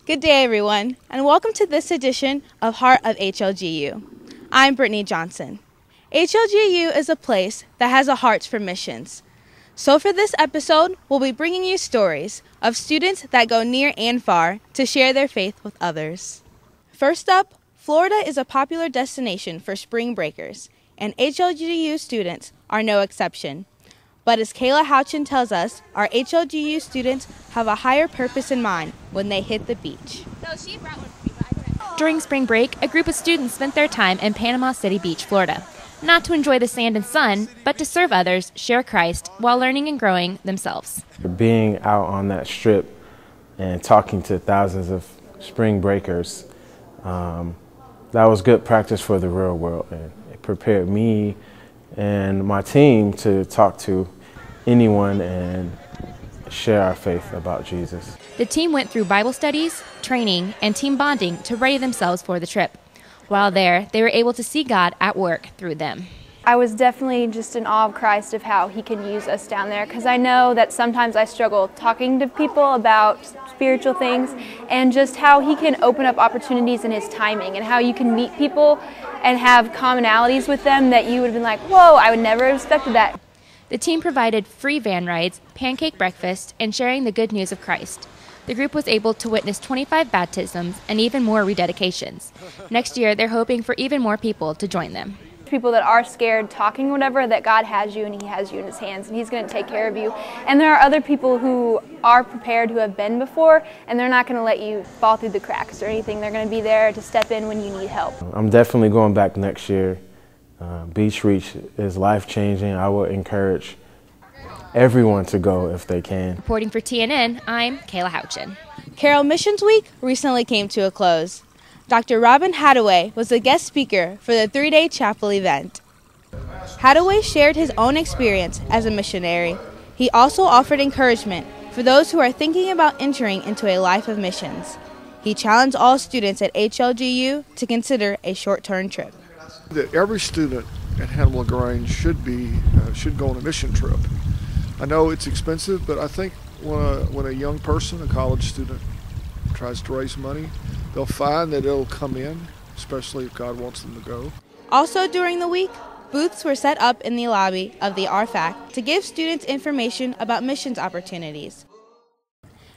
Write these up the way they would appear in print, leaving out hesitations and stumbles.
Good day, everyone, and welcome to this edition of Heart of HLGU. I'm Brittany Johnson. HLGU is a place that has a heart for missions. So for this episode, we'll be bringing you stories of students that go near and far to share their faith with others. First up, Florida is a popular destination for spring breakers, and HLGU students are no exception. But as Kayla Houchin tells us, our HLGU students have a higher purpose in mind when they hit the beach. During spring break, a group of students spent their time in Panama City Beach, Florida. Not to enjoy the sand and sun, but to serve others, share Christ, while learning and growing themselves. Being out on that strip and talking to thousands of spring breakers, that was good practice for the real world, and it prepared me and my team to talk to anyone and share our faith about Jesus. The team went through Bible studies, training, and team bonding to ready themselves for the trip. While there, they were able to see God at work through them. I was definitely just in awe of Christ, of how he can use us down there, because I know that sometimes I struggle talking to people about spiritual things, and just how he can open up opportunities in his timing, and how you can meet people and have commonalities with them that you would have been like, whoa, I would never have expected that. The team provided free van rides, pancake breakfast, and sharing the good news of Christ. The group was able to witness 25 baptisms and even more rededications. Next year, they're hoping for even more people to join them. People that are scared talking whatever, that God has you and he has you in his hands and he's going to take care of you. And there are other people who are prepared, who have been before, and they're not going to let you fall through the cracks or anything. They're going to be there to step in when you need help. I'm definitely going back next year. Beach Reach is life-changing. I would encourage everyone to go if they can. Reporting for TNN, I'm Kayla Houchin. Carroll Missions Week recently came to a close. Dr. Robin Hadaway was the guest speaker for the 3-day chapel event. Hadaway shared his own experience as a missionary. He also offered encouragement for those who are thinking about entering into a life of missions. He challenged all students at HLGU to consider a short-term trip. Every student at Hannibal LaGrange should go on a mission trip. I know it's expensive, but I think when a young person, a college student, tries to raise money, they'll find that it'll come in, especially if God wants them to go. Also during the week, booths were set up in the lobby of the RFAC to give students information about missions opportunities.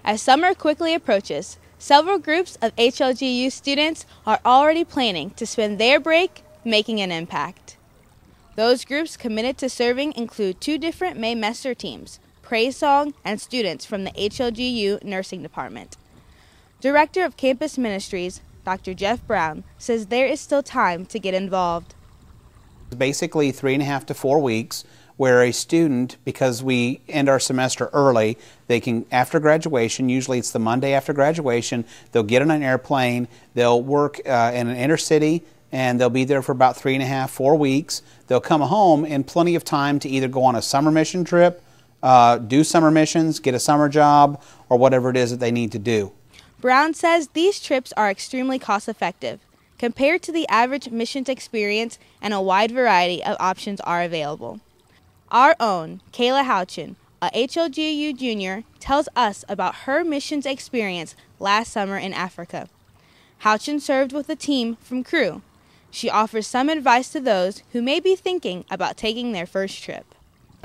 As summer quickly approaches, several groups of HLGU students are already planning to spend their break making an impact. Those groups committed to serving include 2 different Maymester teams, Praise Song and students from the HLGU Nursing Department. Director of Campus Ministries, Dr. Jeff Brown, says there is still time to get involved. Basically 3.5 to 4 weeks where a student, because we end our semester early, they can, after graduation, usually it's the Monday after graduation, they'll get on an airplane, they'll work in an inner city, and they'll be there for about 3.5, 4 weeks. They'll come home in plenty of time to either go on a summer mission trip, do summer missions, get a summer job, or whatever it is that they need to do. Brown says these trips are extremely cost-effective compared to the average missions experience, and a wide variety of options are available. Our own Kayla Houchin, a HLGU junior, tells us about her missions experience last summer in Africa. Houchin served with a team from Crew. She offers some advice to those who may be thinking about taking their first trip.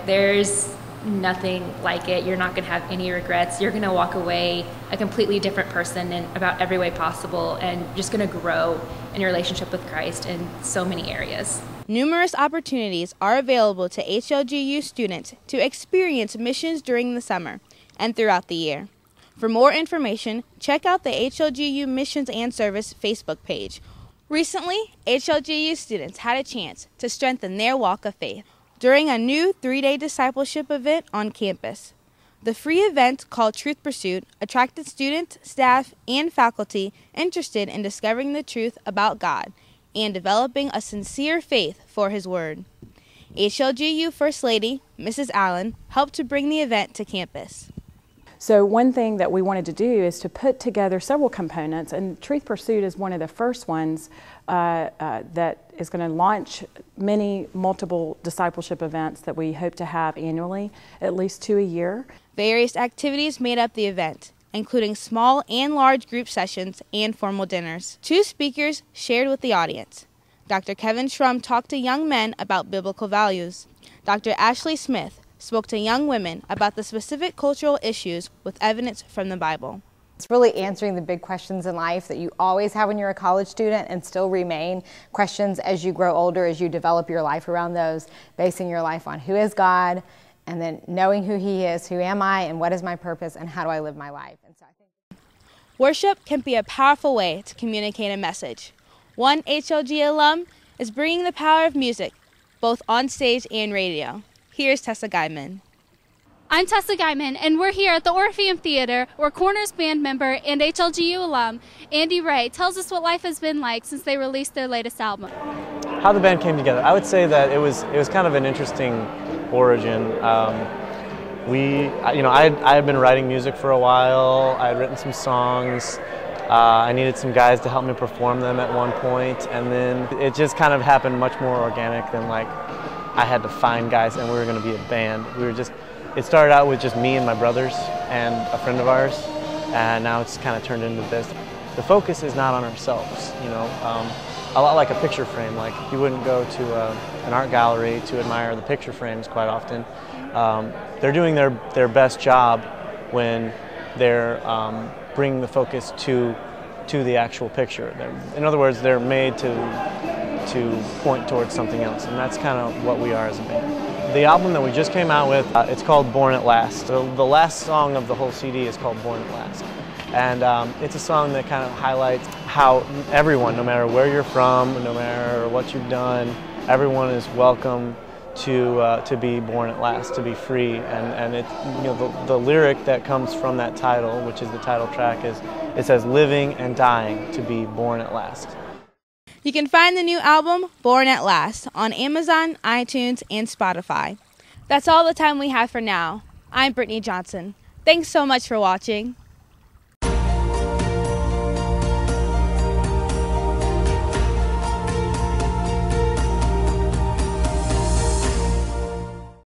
There's nothing like it. You're not going to have any regrets. You're going to walk away a completely different person in about every way possible, and just going to grow in your relationship with Christ in so many areas. Numerous opportunities are available to HLGU students to experience missions during the summer and throughout the year. For more information, check out the HLGU Missions and Service Facebook page. Recently, HLGU students had a chance to strengthen their walk of faith during a new 3-day discipleship event on campus. The free event, called Truth Pursuit, attracted students, staff, and faculty interested in discovering the truth about God and developing a sincere faith for His Word. HLGU First Lady, Mrs. Allen, helped to bring the event to campus. So one thing that we wanted to do is to put together several components, and Truth Pursuit is one of the first ones that is going to launch multiple discipleship events that we hope to have annually, at least 2 a year. Various activities made up the event, including small and large group sessions and formal dinners. 2 speakers shared with the audience. Dr. Kevin Schrum talked to young men about biblical values. Dr. Ashley Smith spoke to young women about the specific cultural issues with evidence from the Bible. It's really answering the big questions in life that you always have when you're a college student and still remain questions as you grow older, as you develop your life around those, basing your life on who is God, and then knowing who He is, who am I, and what is my purpose, and how do I live my life. And so I think worship can be a powerful way to communicate a message. One HLG alum is bringing the power of music, both on stage and radio. Here's Tessa Guyman. I'm Tessa Guyman, and we're here at the Orpheum Theater, where Corners band member and HLGU alum Andy Ray tells us what life has been like since they released their latest album. How the band came together, I would say that it was kind of an interesting origin. I had been writing music for a while. I had written some songs. I needed some guys to help me perform them at one point, and then it just kind of happened much more organic than like I had to find guys and we were going to be a band. It started out with just me and my brothers and a friend of ours, and now it's kind of turned into this. The focus is not on ourselves, a lot like a picture frame. Like you wouldn't go to an art gallery to admire the picture frames quite often. They're doing their best job when they're bringing the focus to the actual picture. In other words, they're made to point towards something else, and that's kind of what we are as a band. The album that we just came out with, it's called Born at Last. The last song of the whole CD is called Born at Last. And it's a song that kind of highlights how everyone, no matter where you're from, no matter what you've done, everyone is welcome to be born at last, to be free. And it, the lyric that comes from that title, which is the title track, is it says living and dying to be born at last. You can find the new album, Born at Last, on Amazon, iTunes, and Spotify. That's all the time we have for now. I'm Brittany Johnson. Thanks so much for watching.